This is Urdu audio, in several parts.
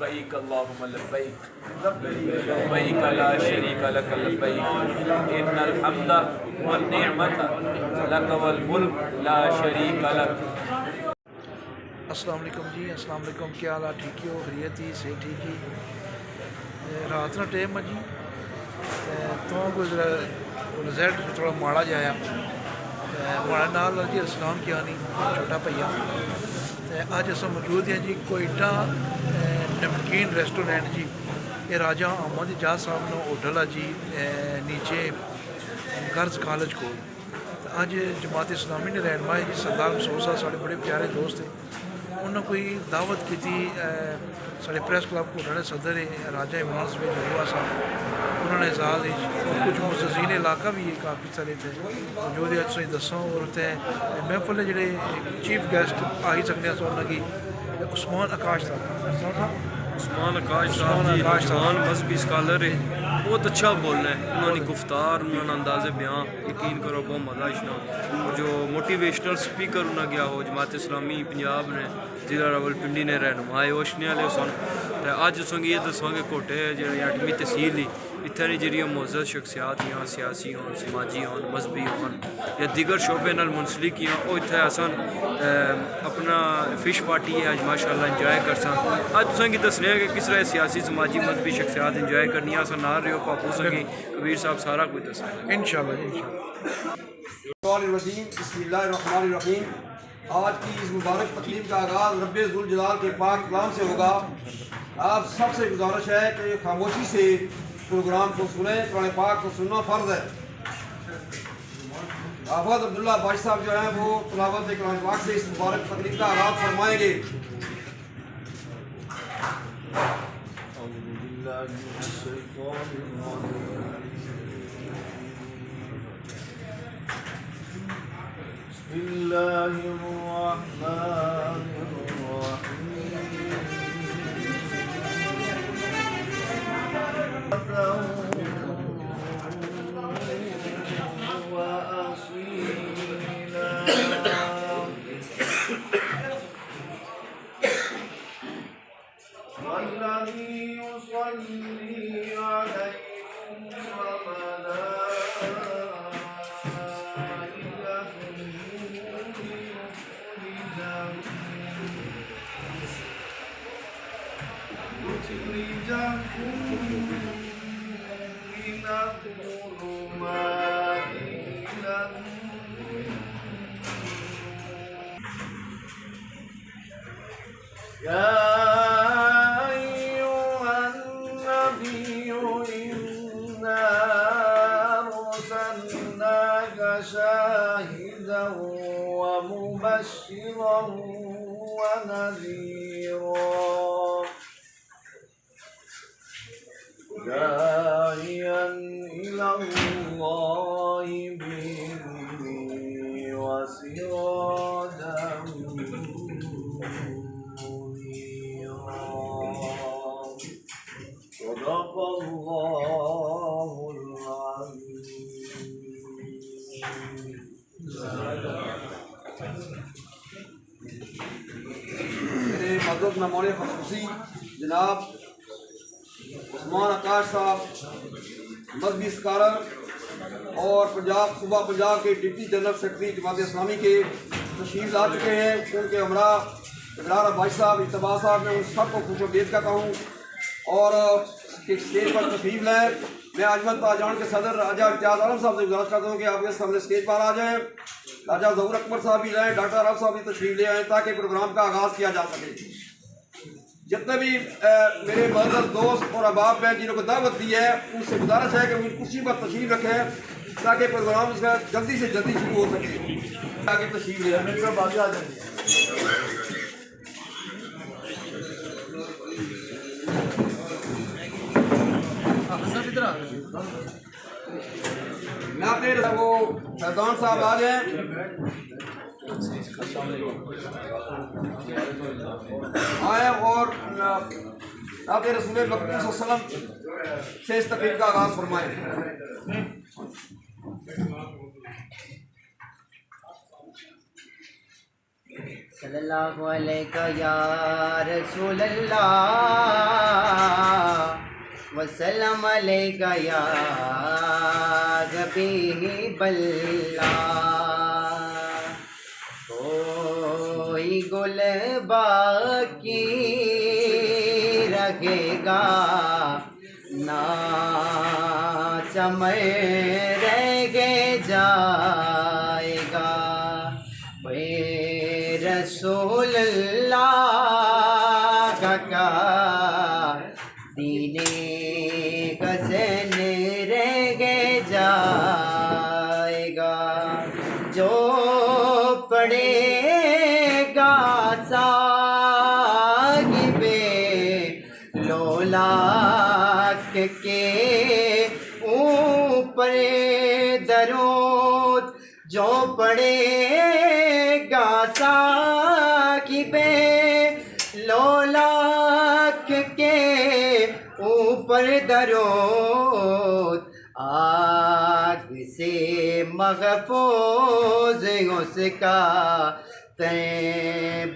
لبیک اللہم لبیک لبیک لا شریک لک لبیک ان الحمد والنعمت لک والملک لا شریک لک۔ السلام علیکم جی، السلام علیکم، کیا حال ہے؟ ٹھیک ہی ہو؟ خیریت ہی؟ صحیح ٹھیک ہی؟ رات کا ٹائم ہے جی، تو کوئی رزلٹ تھوڑا ماڑا جایا ماڑا نال جی اسلام کیا نہیں چھوٹا بھیا اج اصل موجود ہیں جی کوئٹہ نمکین ریسٹورینٹ جی، یہ راجہ احمد اجاز صاحب نے ہوٹل ہے جی نیچے گرز کالج کو۔ اج جماعت اسلامی نے رہنمائی جی سردار مسعود صاحب سارے بڑے پیارے دوست ہیں، انہوں نے کوئی دعوت کی تھی سارے پریس کلب کو نے صدر راجہ عمران جلوا صاحب، انہوں نے اعزاز اور کچھ معززین علاقہ بھی کافی سارے تھے جو اچھا دساں اور محفل جڑے چیف گیسٹ آئی سکتے ہیں انہوں کی عثمان آکاش صاحب، عثمان آکاش صاحب جی نوجوان مذہبی اسکالر ہے، بہت اچھا بولنا ہے، انہوں نے گفتار انہوں نے انداز بیان یقین کرو بہت مزہ اشنا، اور جو موٹیویشنل سپیکر انہیں گیا ہو جماعت اسلامی پنجاب نے ضلع راولپنڈی نے رہنمائے وشنے والے سن اج سنگی یہ دساں گے کوٹے جی 8ویں تحصیل ہی اتنے جڑی معزز شخصیات ہیں سیاسی ہون سماجی ہون مذہبی ہون یا دیگر شعبے نال منسلک ہیں وہ اتنے اساں اپنا فش پارٹی ہے اج ماشاء اللہ انجوائے کر سن اج تساں کی دسنے کہ کس طرح سیاسی سماجی مذہبی شخصیات انجوائے کرنی اساں نال رہو پاپو سنگی کبیر صاحب سارا کچھ دسنا انشاءاللہ۔ بسم اللہ الرحمن الرحیم۔ آج کی اس مبارک تقریب کا آغاز رب ذوالجلال کے پاک کلام سے ہوگا۔ آپ سب سے گزارش ہے کہ خاموشی سے پروگرام کو سنیں، قرآن پاک کو سننا فرض ہے۔ حافظ عبداللہ باشی صاحب جو ہیں وہ تلاوت قرآن پاک سے اس مبارک تقریب کا آغاز فرمائیں گے۔ بسم اللہ الرحمن الرحیم والذی یصلی علیکم شاهدا ومبشرا ونذيرا داعيا إلى الله بإذنه وسراجا منيرا صدق الله العظيم۔ میرے معزز مہمان خصوصی جناب عثمان آکاش صاحب مذہبی اسکالر اور صوبہ پنجاب کے deputy general secretary Jamaat Islami کے تشریف لا چکے ہیں، ان کے ہمراہ اقرار عباسی صاحب اجتباء صاحب میں ان سب کو خوش آمدید کہتا ہوں اور اسٹیج پر تشریف لیں۔ میں اجمل تاجان کے صدر راجہ امتیاز عالم صاحب سے گزارش کرتا ہوں کہ آپ کے سامنے اسٹیج پر آ جائیں، راجہ ظہور اکبر صاحب بھی لائیں، ڈاکٹر عرب صاحب بھی تشریف لے آئیں تاکہ پروگرام کا آغاز کیا جا سکے۔ جتنے بھی میرے معزز دوست اور احباب ہیں جنہوں کو دعوت دی ہے ان سے گزارش ہے کہ وہ کرسی پر تشریف رکھیں تاکہ پروگرام اس کا جلدی سے جلدی شروع ہو سکے۔ آگے تشریف لے آئیں، سب آگے آ جائیں۔ وہ فیضان صاحب آ جائیں، آئیں اور آپ رسول مقبول صلی اللہ علیہ وسلم سے اس تقریب کا آغاز فرمائیں۔ صلی اللہ علیہ یا رسول اللہ وسلم علیکہ یا حبیب اللہ کوئی گل باقی رکھے گا نہ چمن رہ جائے گا بے رسول اللہ کا دین حسن رہ جائے گا جو پڑھے گا صاحب لولاک کے اوپر درود جو پڑھے گا صاحب لولاک کے اوپر درود آگ سے محفوظ اس کا تن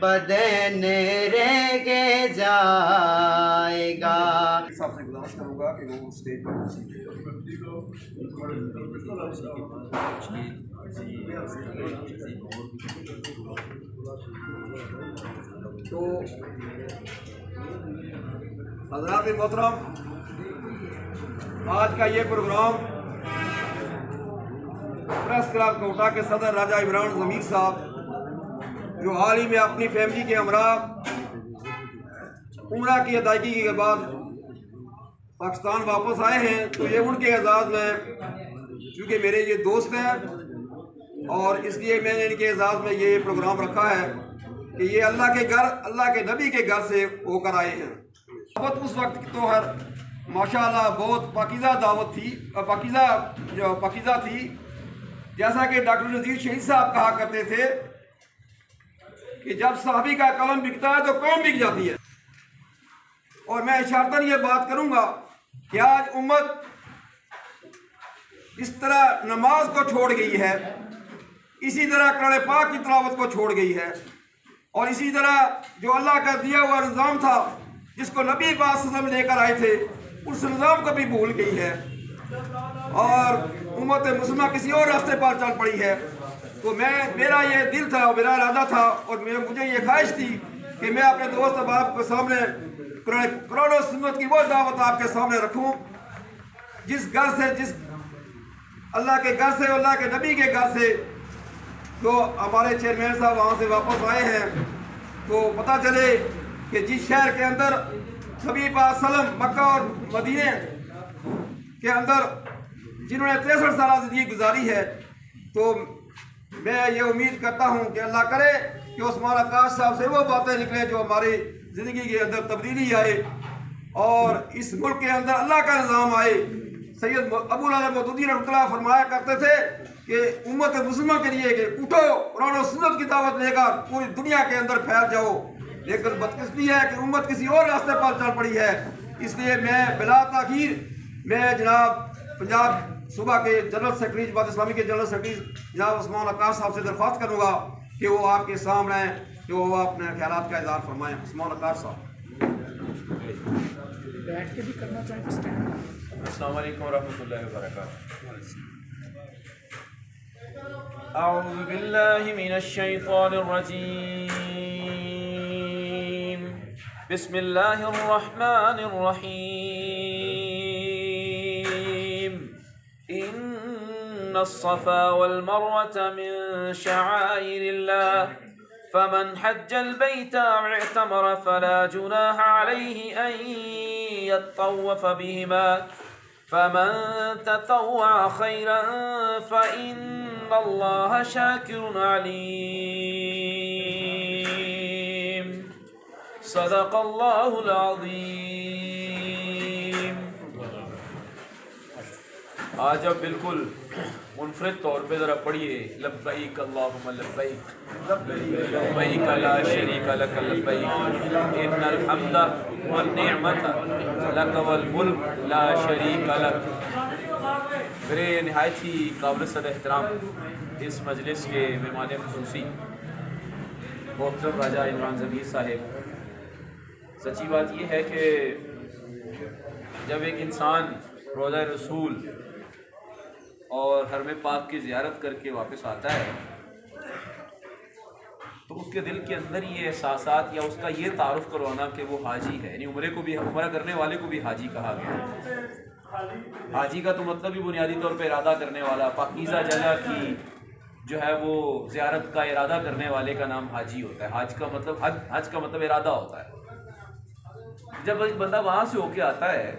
بدن رہ جائے گا. صاحب سے گزارش کروں گا کہ وہ اسٹیج پر تو حضرات محترم، آج کا یہ پروگرام پریس کلب کوٹا کے صدر راجہ عمران ضمیر صاحب جو حال ہی میں اپنی فیملی کے ہمراہ عمرہ کی ادائیگی کے بعد پاکستان واپس آئے ہیں، تو یہ ان کے اعزاز میں، چونکہ میرے یہ دوست ہیں اور اس لیے میں نے ان کے اعزاز میں یہ پروگرام رکھا ہے کہ یہ اللہ کے گھر، اللہ کے نبی کے گھر سے ہو کر آئے ہیں. دعوت اس وقت تو ہر ماشاءاللہ بہت پاکیزہ دعوت تھی، پاکیزہ تھی، جیسا کہ ڈاکٹر نذیر شہید صاحب کہا کرتے تھے کہ جب صحابی کا قلم بکتا ہے تو قوم بک جاتی ہے. اور میں اشارتاً یہ بات کروں گا کہ آج امت اس طرح نماز کو چھوڑ گئی ہے، اسی طرح قرآن پاک کی تلاوت کو چھوڑ گئی ہے، اور اسی طرح جو اللہ کا دیا ہوا نظام تھا جس کو نبی پاک صلی اللہ علیہ وسلم لے کر آئے تھے اس نظام کو بھی بھول گئی ہے اور امت مسلمہ کسی اور راستے پر چل پڑی ہے. تو میرا یہ دل تھا، میرا ارادہ تھا اور مجھے یہ خواہش تھی کہ میں اپنے دوست احباب کے سامنے قرآن و سنت کی وہ دعوت آپ کے سامنے رکھوں جس گھر سے، جس اللہ کے گھر سے، اللہ کے نبی کے گھر سے جو ہمارے چیئرمین صاحب وہاں سے واپس آئے ہیں، تو پتہ چلے کہ جس شہر کے اندر نبی پاک صلی اللہ علیہ وسلم مکہ اور مدینے کے اندر جنہوں نے 63 سالہ زندگی گزاری ہے، تو میں یہ امید کرتا ہوں کہ اللہ کرے کہ عثمان عکاش صاحب سے وہ باتیں نکلیں جو ہماری زندگی کے اندر تبدیلی آئے اور اس ملک کے اندر اللہ کا نظام آئے. سید ابو العلا مودودی رحمۃ اللہ فرمایا کرتے تھے کہ امت مسلمہ کے لیے کہ اٹھو قرآن و سنت کی دعوت لے کر پوری دنیا کے اندر پھیل جاؤ، لیکن بدقسمتی ہے کہ امت کسی اور راستے پر چل پڑی ہے. اس لیے میں بلا تاخیر میں جناب پنجاب صوبہ کے جنرل سیکرٹری جماعت اسلامی کے جنرل سیکرٹری جناب عثمان عکاش صاحب سے درخواست کروں گا کہ وہ آپ کے سامنے ہیں کہ وہ اپنے خیالات کا اظہار فرمائیں. عثمان عکاش صاحب. السلام علیکم ورحمۃ اللہ وبرکاتہ. اعوذ باللہ من الشیطان الرجیم. بسم اللہ الرحمن الرحیم. ان الصفا والمروة من شعائر اللہ فمن حج البيت أو اعتمر فلا جناح عليه أن يطوف بهما فمن تطوع خيرا فإن الله شاكر عليم. صدق الله العظيم. آج اب بالکل منفرد طور پہ ذرا پڑھیے لبیک اللہم لبیک لبیک لا شریک لک لبیک ان الحمد والنعمت لک والملک لا شریک لک. میرے نہایت ہی قابل صد احترام اس مجلس کے مہمان خصوصی محترم راجہ عمران ضمیر صاحب، سچی بات یہ ہے کہ جب ایک انسان روضہ رسول اور حرم پاک کی زیارت کر کے واپس آتا ہے تو اس کے دل کے اندر یہ احساسات یا اس کا یہ تعارف کروانا کہ وہ حاجی ہے، یعنی عمرے کو بھی، عمرہ کرنے والے کو بھی حاجی کہا گیا۔ حاجی کا تو مطلب ہی بنیادی طور پہ ارادہ کرنے والا، پاکیزہ جگہ کی جو ہے وہ زیارت کا ارادہ کرنے والے کا نام حاجی ہوتا ہے۔ حج کا مطلب ارادہ ہوتا ہے۔ جب ایک بندہ وہاں سے ہو کے آتا ہے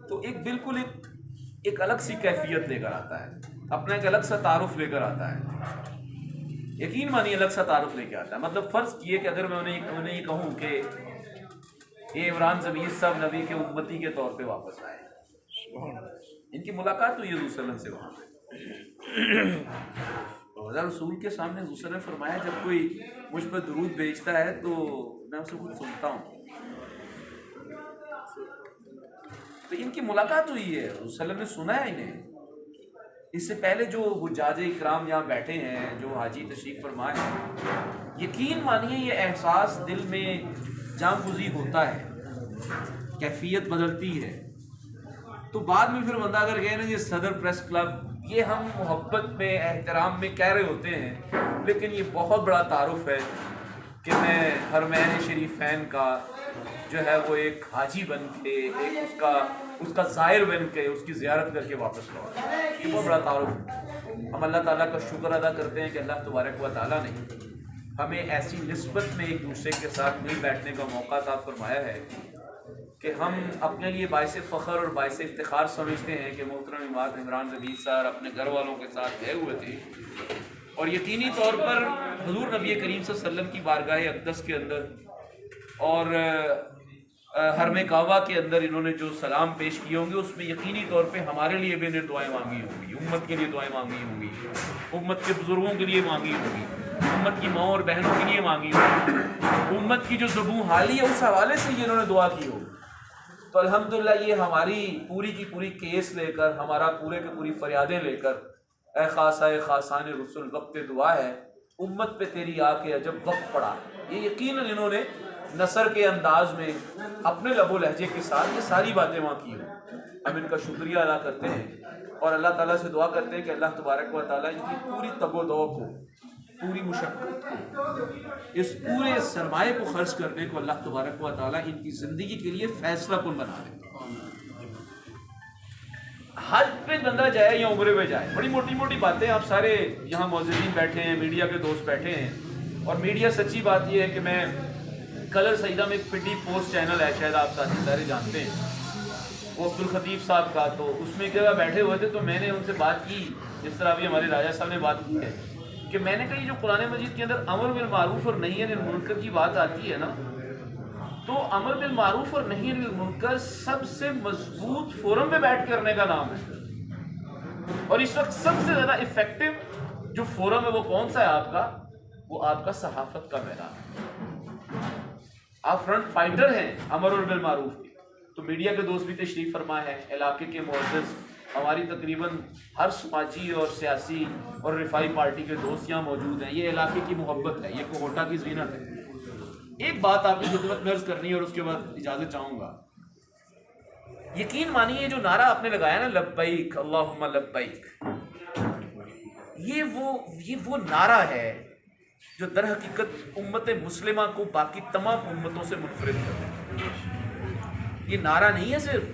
تو ایک بالکل ایک الگ سی کیفیت لے کر آتا ہے، اپنا ایک الگ سا تعارف لے کر آتا ہے، یقین مانی الگ سا تعارف لے کے آتا ہے۔ مطلب فرض کیے کہ اگر میں انہیں یہ کہوں کہ یہ عمران ضمیر صاحب نبی کے امتی کے طور پہ واپس آئے، ان کی ملاقات ہوئی حضور صلی اللہ علیہ وسلم سے وہاں پہ، روضہ رسول کے سامنے حضور صلی اللہ علیہ وسلم نے فرمایا جب کوئی مجھ پہ درود بھیجتا ہے تو میں اسے خود سنتا ہوں۔ تو ان کی ملاقات ہوئی ہے، حضور صلی اللہ علیہ وسلم نے سنا ہے انہیں۔ اس سے پہلے جو حجاج اکرام یہاں بیٹھے ہیں، جو حاجی تشریف فرما ہیں، یقین مانیے یہ احساس دل میں جام گزی ہوتا ہے، کیفیت بدلتی ہے۔ تو بعد میں پھر بندہ اگر کہے نا یہ صدر پریس کلب، یہ ہم محبت میں احترام میں کہہ رہے ہوتے ہیں، لیکن یہ بہت بڑا تعارف ہے کہ میں حرمین شریفین کا جو ہے وہ ایک حاجی بن کے، ایک اس کا زائر بن کے اس کی زیارت کر کے واپس لوٹا، یہ بہت بڑا تعارف ہے۔ ہم اللہ تعالیٰ کا شکر ادا کرتے ہیں کہ اللہ تبارک و تعالیٰ نے ہمیں ایسی نسبت میں ایک دوسرے کے ساتھ مل بیٹھنے کا موقع عطا فرمایا ہے کہ ہم اپنے لیے باعث فخر اور باعث افتخار سمجھتے ہیں کہ محترم امام عمران ضمیر صاحب اپنے گھر والوں کے ساتھ گئے ہوئے تھے، اور یقینی طور پر حضور نبی کریم صلی اللہ علیہ وسلم کی بارگاہ اقدس کے اندر اور حرم کعبہ کے اندر انہوں نے جو سلام پیش کیے ہوں گے، اس میں یقینی طور پہ ہمارے لیے بھی انہیں دعائیں مانگی ہوں گی، امت کے لیے دعائیں مانگی ہوں گی، امت کے بزرگوں کے لیے مانگی ہوں گی، امت کی ماں اور بہنوں کے لیے مانگی ہوں گی، امت کی جو ذبح حالی ہے اس حوالے سے یہ انہوں نے دعا کی ہوگی۔ تو الحمدللہ یہ ہماری پوری کی پوری کیس لے کر، ہمارا پورے کی پوری فریادیں لے کر، اے خاصہ خاصان رسول وقت دعا ہے، امت پہ تیری آ کے عجب وقت پڑا، یہ یقیناً انہوں نے نثر کے انداز میں اپنے لب و لہجے کے ساتھ یہ ساری باتیں وہاں کی ہوں۔ ہم ان کا شکریہ ادا کرتے ہیں اور اللہ تعالیٰ سے دعا کرتے ہیں کہ اللہ تبارک و تعالیٰ ان کی پوری تگ و دو کو، پوری مشقت کو، اس پورے سرمایے کو خرچ کرنے کو اللہ تبارک و تعالیٰ ان کی زندگی کے لیے فیصلہ کن بنا دے۔ حج پہ بندہ جائے یا عمرے پہ جائے، بڑی موٹی موٹی باتیں، آپ سارے یہاں موجودین بیٹھے ہیں، میڈیا کے دوست بیٹھے ہیں، اور میڈیا سچی بات یہ ہے کہ میں کلر سیدہ میں ایک پنڈی پوسٹ چینل ہے، شاید آپ ساتھی سارے جانتے ہیں، وہ عبدالخطیب صاحب کا، تو اس میں ایک جگہ بیٹھے ہوئے تھے تو میں نے ان سے بات کی، جس طرح ابھی ہمارے راجہ صاحب نے بات کی ہے، کہ میں نے کہا یہ جو قرآن مجید کے اندر امر بالمعروف اور نہی عن المنکر کی بات آتی ہے نا، تو امر بالمعروف اور نہی عن المنکر سب سے مضبوط فورم پہ بیٹھ کرنے کا نام ہے، اور اس وقت سب سے زیادہ افیکٹو جو فورم ہے وہ کون سا ہے آپ کا؟ وہ آپ کا صحافت کا میدان ہے۔ آپ فرنٹ فائٹر ہیں امر بالمعروف کے، تو میڈیا کے دوست بھی تشریف فرما ہے، علاقے کے معزز، ہماری تقریباً ہر سماجی اور سیاسی اور رفائی پارٹی کے دوست یہاں موجود ہیں، یہ علاقے کی محبت ہے، یہ کوہوٹا کی زینت ہے۔ ایک بات آپ کی خدمت میں عرض کرنی ہے اور اس کے بعد اجازت چاہوں گا۔ یقین مانیے جو نعرہ آپ نے لگایا نا لبیک اللہم لبیک، یہ وہ نعرہ ہے جو در حقیقت امت مسلمہ کو باقی تمام امتوں سے منفرد کرتا ہے۔ یہ نعرہ نہیں ہے صرف،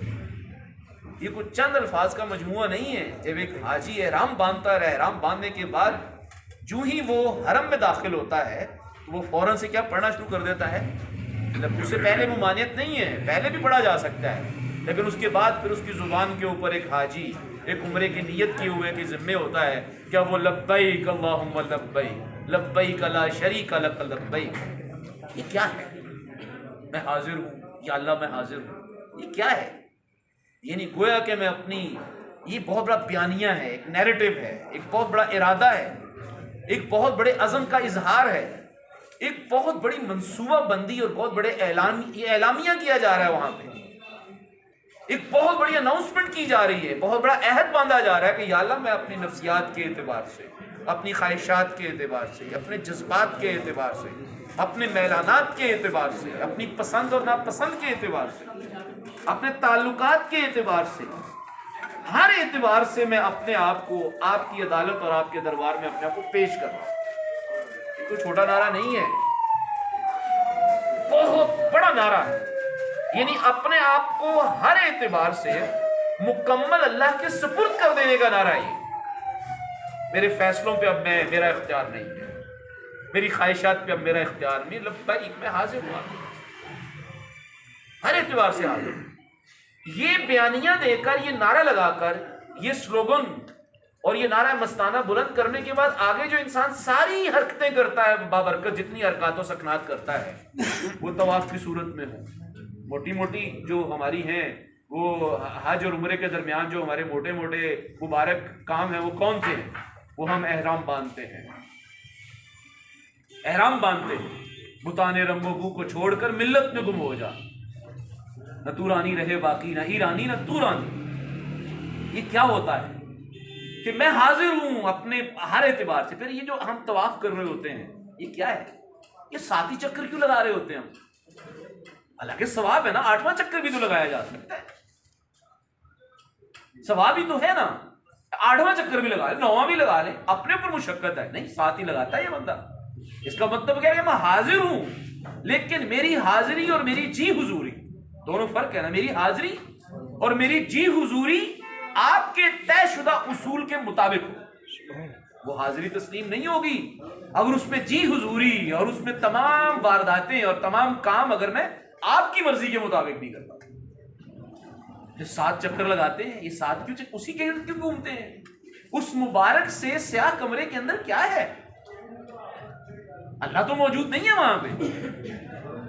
یہ کچھ چند الفاظ کا مجموعہ نہیں ہے۔ جب ایک حاجی احرام باندھتا ہے، احرام باندھنے کے بعد جو ہی وہ حرم میں داخل ہوتا ہے تو وہ فوراً سے کیا پڑھنا شروع کر دیتا ہے؟ اس سے پہلے ممانعت نہیں ہے، پہلے بھی پڑھا جا سکتا ہے، لیکن اس کے بعد پھر اس کی زبان کے اوپر ایک حاجی ایک عمرے کی نیت کیے ہوئے کے ذمے ہوتا ہے کیا وہ لبیک اللہم لبیک لبیک لا شریک لک لبیک۔ یہ کیا ہے؟ میں حاضر ہوں یا اللہ میں حاضر ہوں، یہ کیا ہے؟ یعنی گویا کہ میں اپنی، یہ بہت بڑا بیانیہ ہے، ایک نیریٹو ہے، ایک بہت بڑا ارادہ ہے، ایک بہت بڑے عزم کا اظہار ہے، ایک بہت بڑی منصوبہ بندی اور بہت بڑے اعلامیہ کیا جا رہا ہے وہاں پہ، ایک بہت بڑی اناؤنسمنٹ کی جا رہی ہے، بہت بڑا عہد باندھا جا رہا ہے کہ یا اللہ میں اپنی نفسیات کے اعتبار سے، اپنی خواہشات کے اعتبار سے، اپنے جذبات کے اعتبار سے اپنے میلانات کے اعتبار سے، اپنی پسند اور ناپسند کے اعتبار سے، اپنے تعلقات کے اعتبار سے، ہر اعتبار سے میں اپنے آپ کو آپ کی عدالت اور آپ کے دربار میں اپنے آپ کو پیش کر رہا ہوں۔ یہ کوئی چھوٹا نعرہ نہیں ہے، بہت بڑا نعرہ ہے، یعنی اپنے آپ کو ہر اعتبار سے مکمل اللہ کے سپرد کر دینے کا نعرہ ہے۔ میرے فیصلوں پہ اب میرا اختیار نہیں ہے، میری خواہشات پہ اب میرا اختیار نہیں، لبیک میں حاضر ہوا، ہر اعتبار سے حاضر ہوں۔ یہ بیانیہ دے کر، یہ نعرہ لگا کر، یہ سلوگن اور یہ نعرہ مستانہ بلند کرنے کے بعد آگے جو انسان ساری حرکتیں کرتا ہے بابرکت، جتنی حرکات و سکنات کرتا ہے، وہ طواف کی صورت میں ہو، موٹی موٹی جو ہماری ہیں وہ حج اور عمرے کے درمیان جو ہمارے موٹے موٹے مبارک کام ہیں وہ کون سے ہیں؟ وہ ہم احرام باندھتے ہیں، احرام باندھتے ہیں، بتانے رنگ و بو کو چھوڑ کر ملت میں گم ہو جا، نہ تو رانی رہے باقی، نہ ایرانی نہ تو رانی۔ یہ کیا ہوتا ہے کہ میں حاضر ہوں اپنے ہر اعتبار سے۔ پھر یہ جو ہم طواف کر رہے ہوتے ہیں یہ کیا ہے؟ یہ 7 ہی چکر کیوں لگا رہے ہوتے ہیں ہم؟ حالانکہ ثواب ہے نا، 8واں چکر بھی تو لگایا جا سکتا ہے، ثواب ہی تو ہے نا، 8واں چکر بھی لگا لے، 9واں بھی لگا لے، اپنے اوپر مشقت ہے، نہیں 7 ہی لگاتا ہے یہ بندہ۔ اس کا مطلب کیا ہے کہ میں حاضر ہوں، لیکن میری حاضری اور میری جی حضوری دونوں فرق ہے نا۔ میری حاضری اور میری جی حضوری آپ کے طے شدہ اصول کے مطابق ہو، وہ حاضری تسلیم نہیں ہوگی اگر اس میں جی حضوری اور اس میں تمام وارداتیں اور تمام کام اگر میں آپ کی مرضی کے مطابق نہیں کرتا۔ جو 7 چکر لگاتے ہیں یہ 7 کیوں اسی کے ارد کیوں گھومتے ہیں؟ اس مبارک سے سیاہ کمرے کے اندر کیا ہے؟ اللہ تو موجود نہیں ہے وہاں پہ،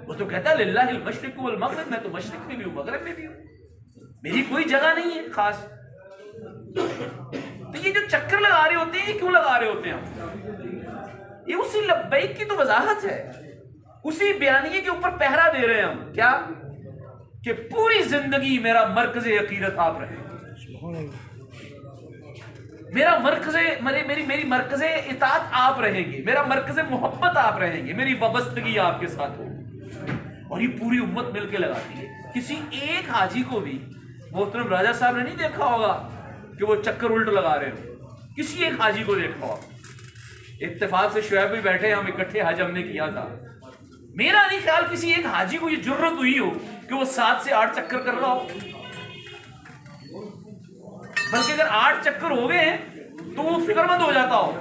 وہ تو کہتا ہے للہ المشرق والمغرب، میں تو مشرق میں بھی ہوں مغرب میں بھی ہوں، میری کوئی جگہ نہیں ہے خاص۔ تو یہ جو چکر لگا رہے ہوتے ہیں یہ کیوں لگا رہے ہوتے ہیں ہم؟ یہ اسی لبیک کی تو وضاحت ہے، اسی بیانیے کے اوپر پہرا دے رہے ہیں ہم، کیا کہ پوری زندگی میرا مرکز عقیدت آپ رہے، میرا مرکز میری مرکز اطاعت آپ رہیں گے، میرا مرکز محبت آپ رہیں گے، میری وابستگی آپ کے ساتھ ہوگی۔ اور یہ پوری امت مل کے لگاتی ہے۔ کسی ایک حاجی کو بھی محترم راجہ صاحب نے نہیں دیکھا ہوگا کہ وہ چکر الٹ لگا رہے ہوں، کسی ایک حاجی کو دیکھا ہوگا۔ اتفاق سے شعیب بھی بیٹھے، ہم اکٹھے حج ہم نے کیا تھا، میرا نہیں خیال کسی ایک حاجی کو یہ جرت ہوئی ہو کہ وہ 7 سے 8 چکر کر رہا ہو، بلکہ اگر 8 چکر ہو گئے ہیں تو وہ فکر مند ہو جاتا ہو،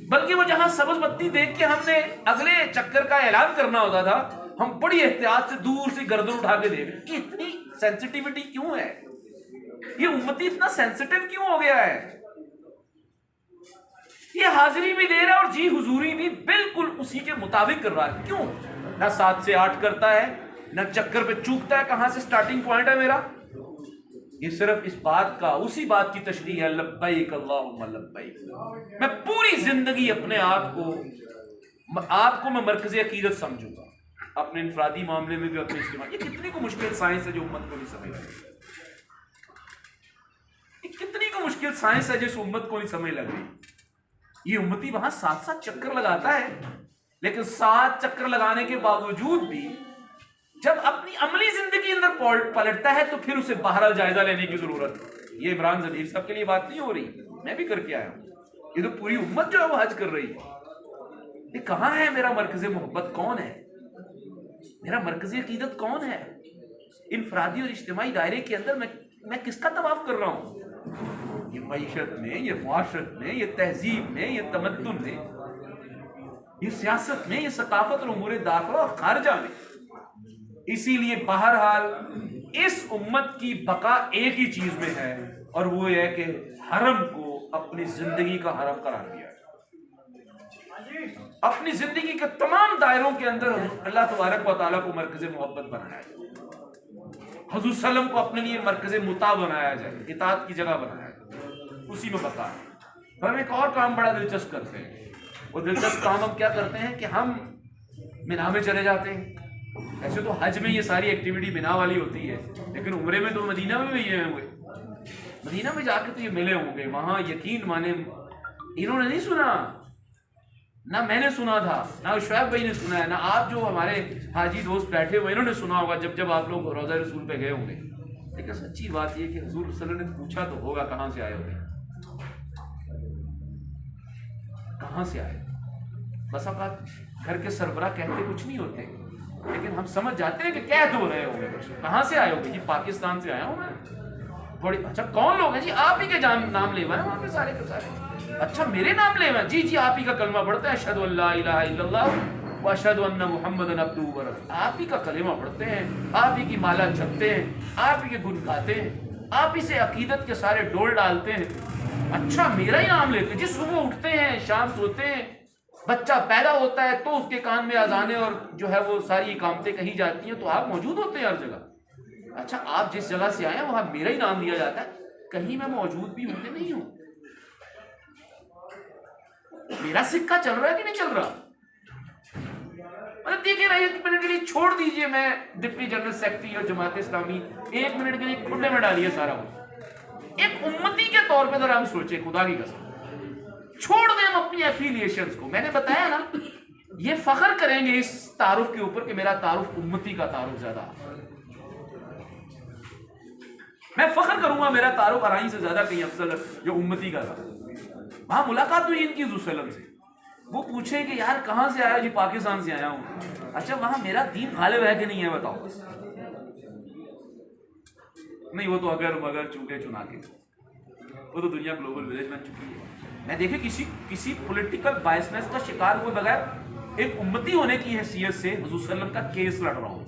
بلکہ وہ جہاں سبز بتی دیکھ کے ہم نے اگلے چکر کا اعلان کرنا ہوتا تھا، ہم بڑی احتیاط سے دور سے گردن اٹھا کے دیکھ۔ یہ اتنی سینسٹیوٹی کیوں ہے؟ یہ امتی اتنا سینسٹیو کیوں ہو گیا ہے؟ یہ حاضری بھی دے رہا ہے اور جی حضوری بھی بالکل اسی کے مطابق کر رہا ہے۔ کیوں؟ نہ 7 سے 8 کرتا ہے، نہ چکر پہ چوکتا ہے کہاں سے سٹارٹنگ پوائنٹ ہے میرا۔ یہ صرف اس بات کا، اسی بات کی تشریح ہے، لبیک اللہم لبیک۔ میں پوری زندگی اپنے آپ کو میں مرکز عقیدت سمجھوں گا، اپنے انفرادی معاملے میں بھی، اپنے اجتماعی۔ یہ کتنی کو مشکل سائنس ہے جو امت کو نہیں سمجھ رہی، یہ کتنی کو مشکل سائنس ہے جس امت کو نہیں سمجھ لگ رہی۔ یہ امتی وہاں 7 چکر لگاتا ہے، لیکن 7 چکر لگانے کے باوجود بھی جب اپنی عملی زندگی اندر پلٹتا ہے تو پھر اسے بہرحال جائزہ لینے کی ضرورت ہے۔ یہ عمران ضمیر صاحب کے لیے بات نہیں ہو رہی، میں بھی کر کے آیا ہوں، یہ تو پوری امت جو ہے وہ حج کر رہی ہے۔ یہ کہاں ہے میرا مرکز محبت؟ کون ہے میرا مرکز عقیدت؟ کون ہے؟ انفرادی اور اجتماعی دائرے کے اندر میں کس کا طواف کر رہا ہوں؟ یہ معیشت میں، یہ معاشرت میں، یہ تہذیب میں، یہ تمدن میں، یہ سیاست میں، یہ ثقافت اور امور داخلہ اور خارجہ میں۔ اسی لیے بہرحال اس امت کی بقا ایک ہی چیز میں ہے، اور وہ یہ ہے کہ حرم کو اپنی زندگی کا حرم قرار دیا ہے، اپنی زندگی کے تمام دائروں کے اندر اللہ تبارک و تعالیٰ کو مرکز محبت بنایا جائے، حضور صلی اللہ علیہ وسلم کو اپنے لیے مرکز مطاع بنایا جائے، اطاعت کی جگہ بنایا جائے، اسی میں بقا ہے۔ ہم ایک اور کام بڑا دلچسپ کرتے ہیں، وہ دلچسپ کام ہم کیا کرتے ہیں کہ ہم مینا میں چلے جاتے ہیں۔ ایسے تو حج میں یہ ساری ایکٹیویٹی مینا والی ہوتی ہے، لیکن عمرے میں تو مدینہ میں بھی یہ ہوں گے، مدینہ میں جا کے تو یہ ملے ہوں گے، وہاں یقین مانے انہوں نے نہیں سنا نہ میں نے سنا تھا، نہ شعیب بھائی نے سنا ہے، نہ آپ جو ہمارے حاجی دوست بیٹھے ہوئے انہوں نے سنا ہوگا جب آپ لوگ روضہ رسول پہ گئے ہوں گے. لیکن سچی بات یہ کہ حضور صلی اللہ علیہ وسلم نے پوچھا تو ہوگا کہاں سے آئے ہوگے، کہاں سے آئے. بس اوقات گھر کے سربراہ کہتے کچھ نہیں ہوتے، لیکن ہم سمجھ جاتے ہیں کہ کہہ تو رہے ہوں گے. کہاں سے آئے ہوگے؟ جی پاکستان سے آیا ہوں میں. بڑی اچھا کون لوگ ہیں؟ جی آپ ہی کے نام لے ہوئے ہیں وہاں پہ سارے کے سارے. اچھا میرے نام لے ہوئے ہیں؟ جی جی آپ ہی کا کلمہ پڑھتے ہیں، اشہد ان لا الہ الا اللہ واشہد ان محمدًا عبدہ ورسولہ. آپ ہی کا کلمہ پڑھتے ہیں، آپ ہی کی مالا جپتے ہیں، آپ ہی کے گن گاتے ہیں، آپ ہی سے عقیدت کے سارے ڈول ڈالتے ہیں. اچھا میرا ہی نام لیتے ہیں؟ جی صبح اٹھتے ہیں، شام سوتے ہیں، بچہ پیدا ہوتا ہے تو اس کے کان میں اذانیں اور جو ہے وہ ساری اقامتیں کہی جاتی ہیں تو آپ موجود ہوتے ہیں ہر جگہ. اچھا آپ جس جگہ سے آئے ہیں وہاں میرا ہی نام لیا جاتا ہے، کہیں میں موجود بھی ہوں کہ نہیں ہوں؟ میرا سکہ چل رہا ہے کہ نہیں چل رہا؟ مطلب دیکھیں نا، ایک منٹ کے لیے چھوڑ دیجئے میں ڈپٹی جنرل سیکرٹری اور جماعت اسلامی، ایک منٹ کے لیے کھڈے میں ڈالیے سارا کچھ. ایک امتی کے طور پہ ذرا ہم سوچیں، خدا کی قسم چھوڑ دیں ہم اپنی ایفیلیشنز کو. میں نے بتایا نا یہ فخر کریں گے اس تعارف کے اوپر کہ میرا تعارف امتی کا تعارف زیادہ. میں فخر کروں گا میرا تعارف ارائیں سے زیادہ کہیں افضل جو امتی کا تھا. وہاں ملاقات ہوئی ان کی حضور صلی اللہ علیہ وسلم سے، وہ پوچھیں کہ یار کہاں سے آیا؟ جی پاکستان سے آیا ہوں. اچھا وہاں میرا دین غالب ہے کہ نہیں ہے بتاؤ؟ نہیں وہ تو اگر مگر چونکے چنا کے وہ تو دنیا گلوبل ولیج بن چکی ہے. میں دیکھیں کسی پولیٹیکل بائسنس کا شکار ہوئے بغیر ایک امتی ہونے کی حیثیت سے حضور صلی اللہ علیہ وسلم کا کیس لڑ رہا ہوں.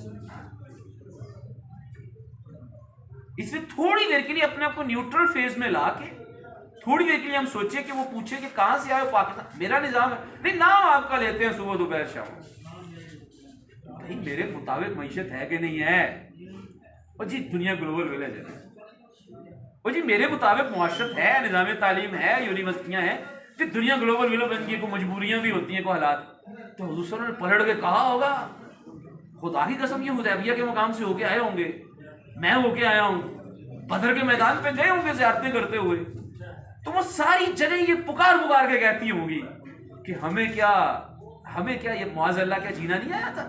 اس لیے تھوڑی دیر کے لیے اپنے آپ کو نیوٹرل فیز میں لا کے تھوڑی دیر کے لیے ہم سوچیں کہ وہ پوچھے کہ کہاں سے آئے پاکستان. میرا نظام ہے نہیں، نام آپ کا لیتے ہیں صبح دوپہر شام. بھائی میرے مطابق معیشت ہے کہ نہیں ہے؟ اور جی دنیا گلوبل ولیج ہے. اور جی میرے مطابق معاشرت ہے، نظام تعلیم ہے، یونیورسٹیاں ہیں. جی دنیا گلوبل ولیج بن گئی، کوئی مجبوریاں بھی ہوتی ہیں، کوئی حالات. تو حضور صلی اللہ علیہ وسلم نے پلٹ کے کہا ہوگا خدا کی قسم یہ حدیبیہ کے مقام سے ہو کے آئے ہوں گے، میں ہو کے آیا ہوں، بدر کے میدان پہ گئے ہوں گے زیارتیں کرتے ہوئے. تو وہ ساری جگہ یہ پکار کے کہتی ہوں گی کہ ہمیں کیا یہ معاذ اللہ کیا جینا نہیں آیا تھا؟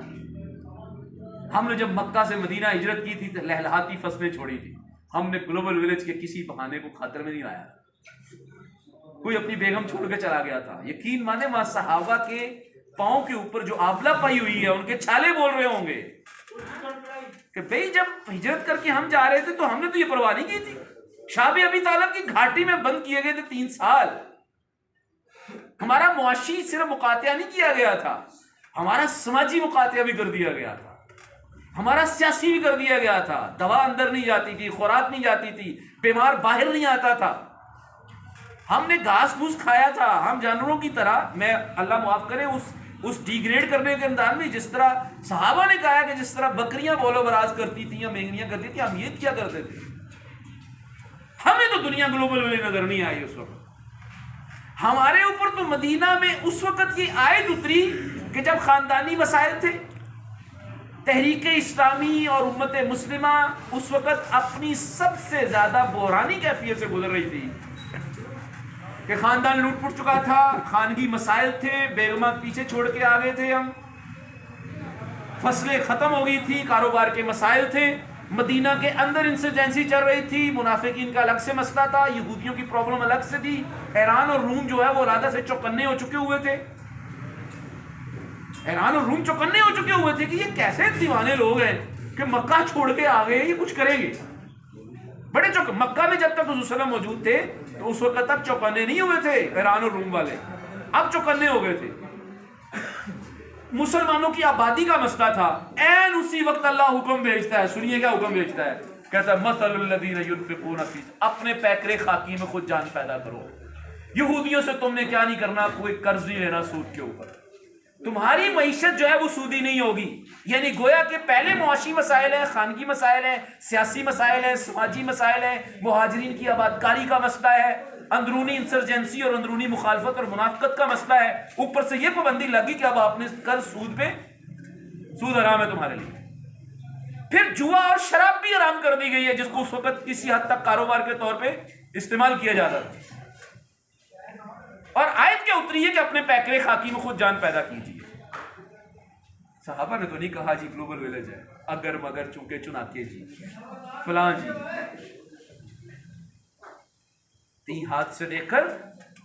ہم نے جب مکہ سے مدینہ ہجرت کی تھی تو لہلہاتی فصلیں چھوڑی تھی. ہم نے گلوبل ولیج کے کسی بہانے کو خاطر میں نہیں لایا. کوئی اپنی بیگم چھوڑ کے چلا گیا تھا. یقین مانے وہاں صحابہ کے پاؤں کے اوپر جو آبلہ پائی ہوئی ہے ان کے چھالے بول رہے ہوں گے کہ بھئی جب ہجرت کر کے ہم جا رہے تھے تو ہم نے تو یہ پرواہ نہیں کی تھی. شعب ابی طالب کی گھاٹی میں بند کیے گئے تھے 3 سال. ہمارا معاشی صرف مقاطعہ نہیں کیا گیا تھا، ہمارا سماجی مقاطعہ بھی کر دیا گیا تھا، ہمارا سیاسی بھی کر دیا گیا تھا. دوا اندر نہیں جاتی تھی، خوراک نہیں جاتی تھی، بیمار باہر نہیں آتا تھا. ہم نے گھاس پھوس کھایا تھا. ہم جانوروں کی طرح، میں اللہ معاف کرے اس ڈی گریڈ کرنے کے انداز میں جس طرح صحابہ نے کہا کہ جس طرح بکریاں بولو براز کرتی تھیں یا مینگنیاں کرتی تھیں، ہم یہ کیا کرتے تھے. ہمیں تو دنیا گلوبل ولیج نظر نہیں آئی اس وقت. ہمارے اوپر تو مدینہ میں اس وقت یہ آیت اتری کہ جب خاندانی مسائل تھے، تحریک اسلامی اور امت مسلمہ اس وقت اپنی سب سے زیادہ بحرانی کیفیت سے گزر رہی تھی کہ خاندان لوٹ پٹ چکا تھا، خانگی مسائل تھے، بیگمات پیچھے چھوڑ کے آ گئے تھے ہم، فصلیں ختم ہو گئی تھی، کاروبار کے مسائل تھے، مدینہ کے اندر انسرجنسی چل رہی تھی، منافقین کا الگ سے مسئلہ تھا، یہودیوں کی پرابلم الگ سے تھی. ایران اور روم جو ہے وہ ارادہ سے چوکنے ہو چکے ہوئے تھے. ایران اور روم چوکنے ہو چکے ہوئے تھے کہ یہ کیسے دیوانے لوگ ہیں کہ مکہ چھوڑ کے آ گئے، یہ کچھ کریں گے. بڑے مکہ میں جب تک حضور صلی اللہ علیہ وسلم موجود تھے تو اس وقت تک چوکنے نہیں ہوئے تھے ایران اور روم والے، اب چوکنے ہو گئے تھے. مسلمانوں کی آبادی کا مسئلہ تھا. این اسی وقت اللہ حکم بھیجتا ہے، سنیے کیا حکم بھیجتا ہے، کہتا ہے مثل الذین ينفقون فی، اپنے پیکرے خاکی میں خود جان پیدا کرو. یہودیوں سے تم نے کیا نہیں کرنا، کوئی قرض نہیں لینا سود کے اوپر. تمہاری معیشت جو ہے وہ سودی نہیں ہوگی. یعنی گویا کہ پہلے معاشی مسائل ہیں، خانگی مسائل ہیں، سیاسی مسائل ہیں، سماجی مسائل ہیں، مہاجرین کی آبادکاری کا مسئلہ ہے، اندرونی انسرجنسی اور اندرونی مخالفت اور منافقت کا مسئلہ ہے. اوپر سے یہ پابندی لگی کہ اب آپ نے قرض سود پہ، سود حرام ہے تمہارے لیے. پھر جوا اور شراب بھی حرام کر دی گئی ہے جس کو اس وقت کسی حد تک کاروبار کے طور پہ استعمال کیا جاتا تھا. اور آیت کیا اتریے کہ اپنے پیکرے خاکی میں خود جان پیدا کیجیے. صحابہ نے تو نہیں کہا جی گلوبل ولیج ہے اگر مگر چونکہ چناکے جی فلاں جی. تین ہاتھ سے دے کر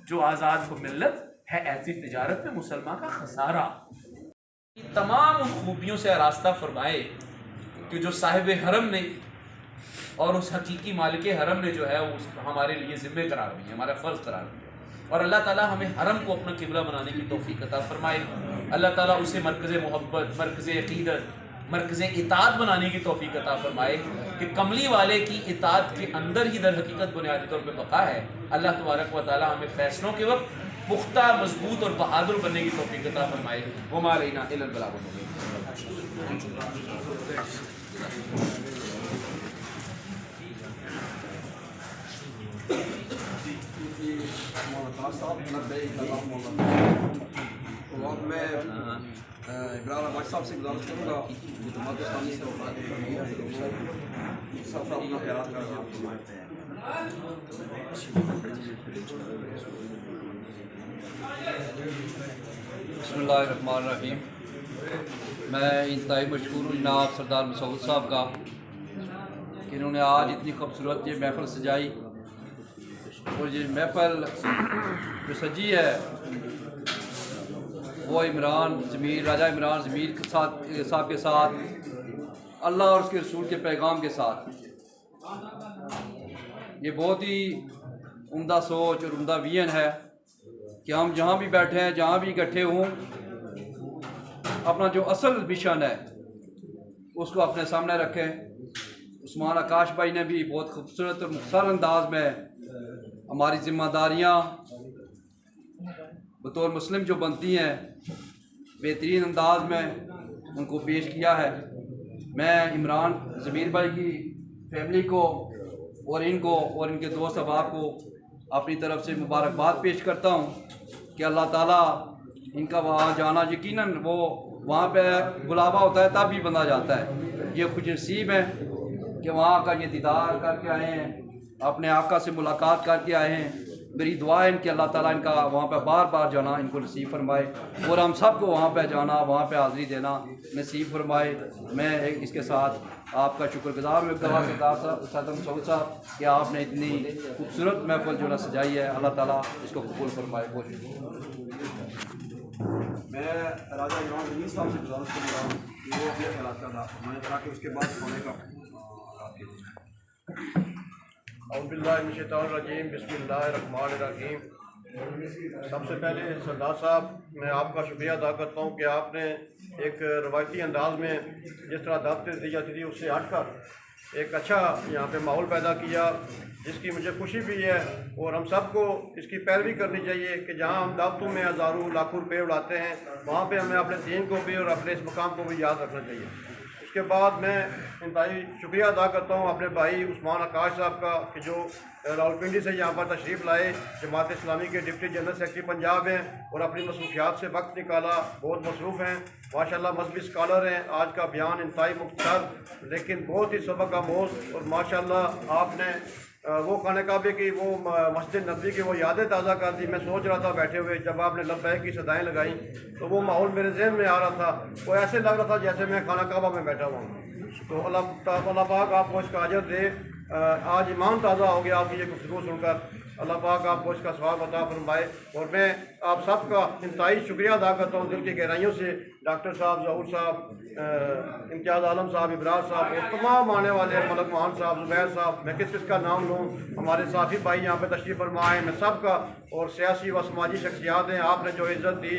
جو آزاد ہو ملت ہے ایسی تجارت میں مسلمان کا خسارہ. تمام ان خوبیوں سے آراستہ فرمائے کہ جو صاحب حرم نے اور اس حقیقی مالک حرم نے جو ہے اس ہمارے لیے ذمہ قرار دی ہے, ہمارا فرض قرار دیا. اور اللہ تعالیٰ ہمیں حرم کو اپنا قبلہ بنانے کی توفیق عطا فرمائے. اللہ تعالیٰ اسے مرکز محبت, مرکز عقیدت, مرکز اطاعت بنانے کی توفیق عطا فرمائے کہ کملی والے کی اطاعت کے اندر ہی در حقیقت بنیادی طور پہ بقا ہے. اللہ تبارک و تعالیٰ ہمیں فیصلوں کے وقت پختہ, مضبوط اور بہادر بننے کی توفیق عطا فرمائے. وما علینا الا البلاغ المبین. تو اب میں عمران عباس صاحب سے گزارش کروں گا جماعت اسلامی سے سب اپنا خیالات کا بسم اللہ الرحمن الرحیم. میں انتہائی مشکور ہوں جناب سردار مسعود صاحب کا کہ انہوں نے آج اتنی خوبصورت یہ محفل سجائی. اور یہ محفل جو سجی ہے وہ عمران ضمیر, راجہ عمران ضمیر صاحب کے ساتھ, اللہ اور اس کے رسول کے پیغام کے ساتھ. یہ بہت ہی عمدہ سوچ اور عمدہ ویژن ہے کہ ہم جہاں بھی بیٹھے ہیں, جہاں بھی اکٹھے ہوں, اپنا جو اصل مشن ہے اس کو اپنے سامنے رکھیں. عثمان آکاش بھائی نے بھی بہت خوبصورت اور مختصر انداز میں ہماری ذمہ داریاں بطور مسلم جو بنتی ہیں بہترین انداز میں ان کو پیش کیا ہے. میں عمران ضمیر بھائی کی فیملی کو اور ان کو اور ان کے دوست احباب کو اپنی طرف سے مبارکباد پیش کرتا ہوں کہ اللہ تعالیٰ ان کا وہاں جانا, یقیناً وہ وہاں پہ بلاوا ہوتا ہے تب بھی بندہ جاتا ہے. یہ خوش نصیب ہے کہ وہاں کا یہ دیدار کر کے آئے ہیں, اپنے آقا سے ملاقات کر کے آئے ہیں. میری دعا ہے ان کہ اللہ تعالیٰ ان کا وہاں پہ بار بار جانا ان کو نصیب فرمائے اور ہم سب کو وہاں پہ جانا, وہاں پہ حاضری دینا نصیب فرمائے. میں اس کے ساتھ آپ کا شکر گزار ہوں سردار صاحب مسعود صاحب کہ آپ نے اتنی خوبصورت محفل جو ہے سجائی ہے. اللہ تعالیٰ اس کو قبول فرمائے. بہت شکریہ. میں راجہ عمران ضمیر صاحب سے گزارش کروں گا کہ وہ اپنے خیالات کا میں تاکہ اس کے بعد سونے کا اعوذ باللہ من الشیطان الرجیم. بسم اللہ الرحمن الرحیم. سب سے پہلے سردار صاحب میں آپ کا شکریہ ادا کرتا ہوں کہ آپ نے ایک روایتی انداز میں جس طرح دعوت دی جاتی تھی اس سے ہٹ کر ایک اچھا یہاں پہ ماحول پیدا کیا, جس کی مجھے خوشی بھی ہے. اور ہم سب کو اس کی پیروی کرنی چاہیے کہ جہاں ہم دعوتوں میں ہزاروں لاکھوں روپے اڑاتے ہیں وہاں پہ ہمیں اپنے دین کو بھی اور اپنے اس مقام کو بھی یاد رکھنا چاہیے. اس کے بعد میں انتہائی شکریہ ادا کرتا ہوں اپنے بھائی عثمان آکاش صاحب کا کہ جو راولپنڈی سے یہاں پر تشریف لائے. جماعت اسلامی کے ڈپٹی جنرل سیکرٹری پنجاب ہیں اور اپنی مصروفیات سے وقت نکالا, بہت مصروف ہیں ماشاءاللہ, مذہبی اسکالر ہیں. آج کا بیان انتہائی مختصر لیکن بہت ہی سبق آموز, اور ماشاءاللہ آپ نے وہ خانہ کعبے کی, وہ مسجد نبوی کی وہ یادیں تازہ کر دی. میں سوچ رہا تھا بیٹھے ہوئے جب آپ نے لبیک کی صدائیں لگائیں تو وہ ماحول میرے ذہن میں آ رہا تھا, وہ ایسے لگ رہا تھا جیسے میں خانہ کعبہ میں بیٹھا ہوا ہوں. تو اللہ پاک آپ کو اس کا اجر دے. آج ایمان تازہ ہو گیا آپ کی یہ گفتگو سن کر. اللہ پاک آپ کو اس کا ثواب عطا فرمائے. اور میں آپ سب کا انتہائی شکریہ ادا کرتا ہوں دل کی گہرائیوں سے. ڈاکٹر صاحب, ظہور صاحب, امتیاز عالم صاحب, ابراز صاحب اور تمام آنے والے, ملک مان صاحب, زبیر صاحب, میں کس کا نام لوں, ہمارے ساتھی بھائی یہاں پہ تشریف فرما ہیں, میں سب کا, اور سیاسی و سماجی شخصیات ہیں. آپ نے جو عزت دی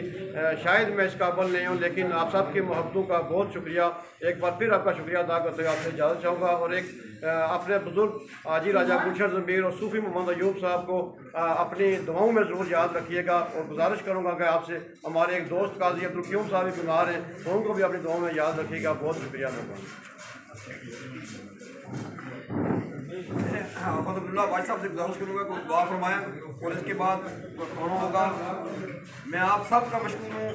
شاید میں اس قابل نہیں ہوں, لیکن آپ سب کی محبتوں کا بہت شکریہ. ایک بار پھر آپ کا شکریہ ادا کرتے ہوئے آپ سے اجازت چاہوں گا. اور ایک اپنے بزرگ حاجی راجہ گلشن ضمیر اور صوفی محمد ایوب صاحب کو اپنی دعاؤں میں ضرور یاد رکھیے گا. اور گزارش کروں گا کہ آپ سے ہمارے ایک دوست قاضی عبدالقیوم صاحب بھی بیمار ہیں, ان کو بھی اپنی دعاؤں میں یاد رکھیے گا. بہت شکریہ. فضل اللہ بھائی صاحب سے گزارش کروں گا کہ دعا فرمائیں اور اس کے بعد کھانا ہوگا. میں آپ سب کا مشکور ہوں